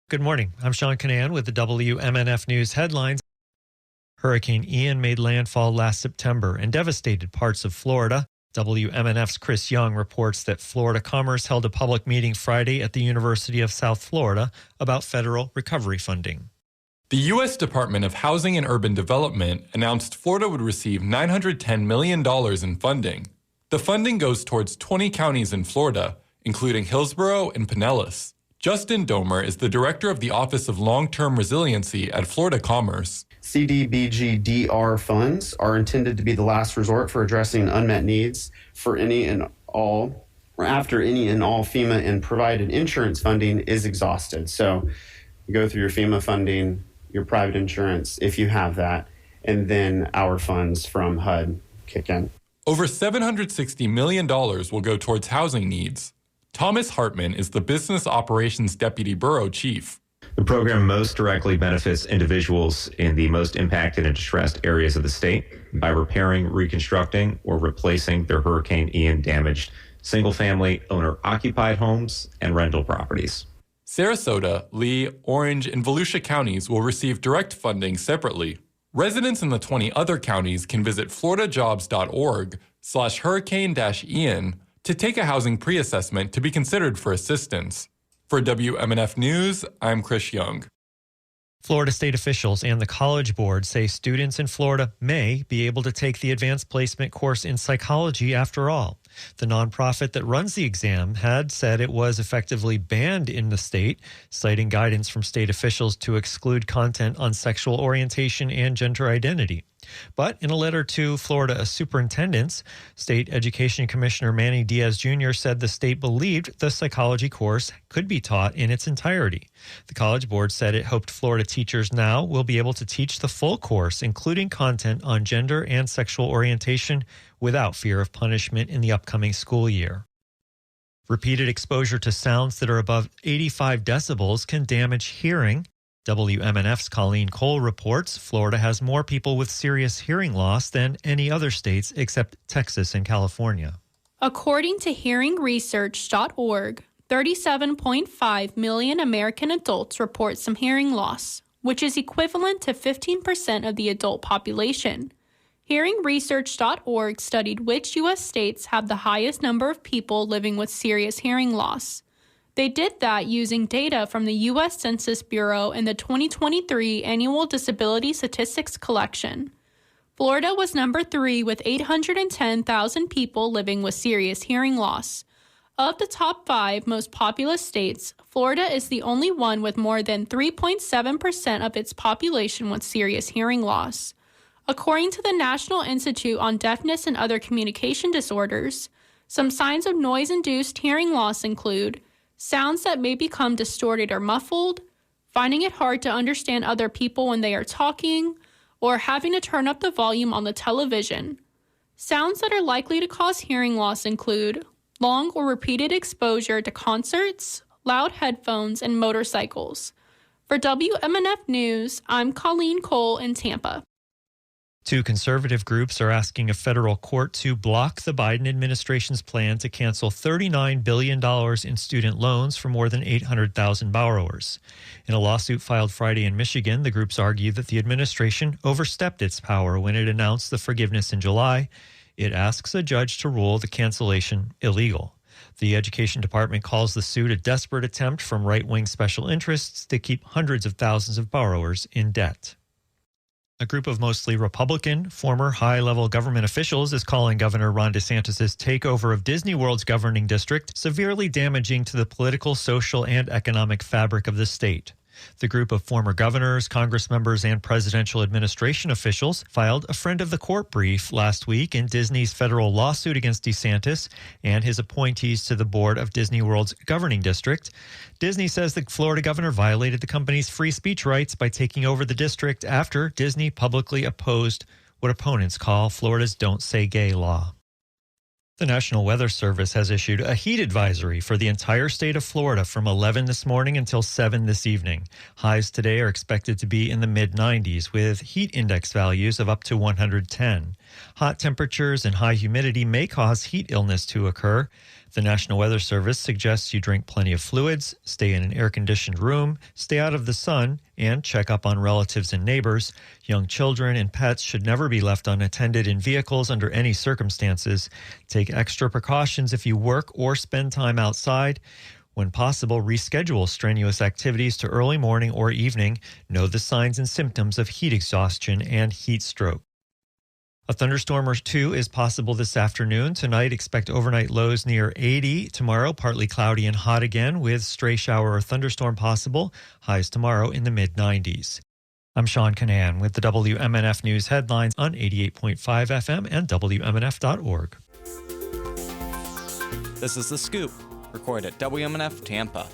Good morning. I'm Sean Canan with the WMNF News headlines. Hurricane Ian made landfall last September and devastated parts of Florida. WMNF's Chris Young reports that Florida Commerce held a public meeting Friday at the University of South Florida about federal recovery funding. The U.S. Department of Housing and Urban Development announced Florida would receive $910 million in funding. The funding goes towards 20 counties in Florida, including Hillsborough and Pinellas. Justin Domer is the director of the Office of Long-Term Resiliency at Florida Commerce. CDBG-DR funds are intended to be the last resort for addressing unmet needs for any and all, or after any and all FEMA and provided insurance funding is exhausted. So you go through your FEMA funding, your private insurance, if you have that, and then our funds from HUD kick in. Over $760 million will go towards housing needs. Thomas Hartman is the Business Operations Deputy Borough Chief. The program most directly benefits individuals in the most impacted and distressed areas of the state by repairing, reconstructing, or replacing their Hurricane Ian damaged single-family owner-occupied homes and rental properties. Sarasota, Lee, Orange, and Volusia counties will receive direct funding separately. Residents in the 20 other counties can visit floridajobs.org/hurricane-Ian to take a housing pre-assessment to be considered for assistance. For WMNF News, I'm Chris Young. Florida state officials and the College Board say students in Florida may be able to take the advanced placement course in psychology after all. The nonprofit that runs the exam had said it was effectively banned in the state, citing guidance from state officials to exclude content on sexual orientation and gender identity. But in a letter to Florida superintendents, State Education Commissioner Manny Diaz Jr. said the state believed the psychology course could be taught in its entirety. The College Board said it hoped Florida teachers now will be able to teach the full course, including content on gender and sexual orientation, without fear of punishment in the upcoming school year. Repeated exposure to sounds that are above 85 decibels can damage hearing. WMNF's Colleen Cole reports Florida has more people with serious hearing loss than any other states except Texas and California. According to hearingresearch.org, 37.5 million American adults report some hearing loss, which is equivalent to 15% of the adult population. Hearingresearch.org studied which U.S. states have the highest number of people living with serious hearing loss. They did that using data from the U.S. Census Bureau in the 2023 Annual Disability Statistics Collection. Florida was number 3 with 810,000 people living with serious hearing loss. Of the top 5 most populous states, Florida is the only one with more than 3.7% of its population with serious hearing loss. According to the National Institute on Deafness and Other Communication Disorders, some signs of noise-induced hearing loss include sounds that may become distorted or muffled, finding it hard to understand other people when they are talking, or having to turn up the volume on the television. Sounds that are likely to cause hearing loss include long or repeated exposure to concerts, loud headphones, and motorcycles. For WMNF News, I'm Colleen Cole in Tampa. 2 conservative groups are asking a federal court to block the Biden administration's plan to cancel $39 billion in student loans for more than 800,000 borrowers. In a lawsuit filed Friday in Michigan, the groups argue that the administration overstepped its power when it announced the forgiveness in July. It asks a judge to rule the cancellation illegal. The Education Department calls the suit a desperate attempt from right-wing special interests to keep hundreds of thousands of borrowers in debt. A group of mostly Republican, former high-level government officials is calling Governor Ron DeSantis' takeover of Disney World's governing district severely damaging to the political, social, and economic fabric of the state. The group of former governors, Congress members, and presidential administration officials filed a friend of the court brief last week in Disney's federal lawsuit against DeSantis and his appointees to the board of Disney World's governing district. Disney says the Florida governor violated the company's free speech rights by taking over the district after Disney publicly opposed what opponents call Florida's Don't Say Gay law. The National Weather Service has issued a heat advisory for the entire state of Florida from 11 this morning until 7 this evening. Highs today are expected to be in the mid-90s with heat index values of up to 110. Hot temperatures and high humidity may cause heat illness to occur. The National Weather Service suggests you drink plenty of fluids, stay in an air-conditioned room, stay out of the sun, and check up on relatives and neighbors. Young children and pets should never be left unattended in vehicles under any circumstances. Take extra precautions if you work or spend time outside. When possible, reschedule strenuous activities to early morning or evening. Know the signs and symptoms of heat exhaustion and heat stroke. A thunderstorm or two is possible this afternoon. Tonight, expect overnight lows near 80. Tomorrow, partly cloudy and hot again with stray shower or thunderstorm possible. Highs tomorrow in the mid-90s. I'm Sean Canan with the WMNF News headlines on 88.5 FM and WMNF.org. This is The Scoop, recorded at WMNF Tampa.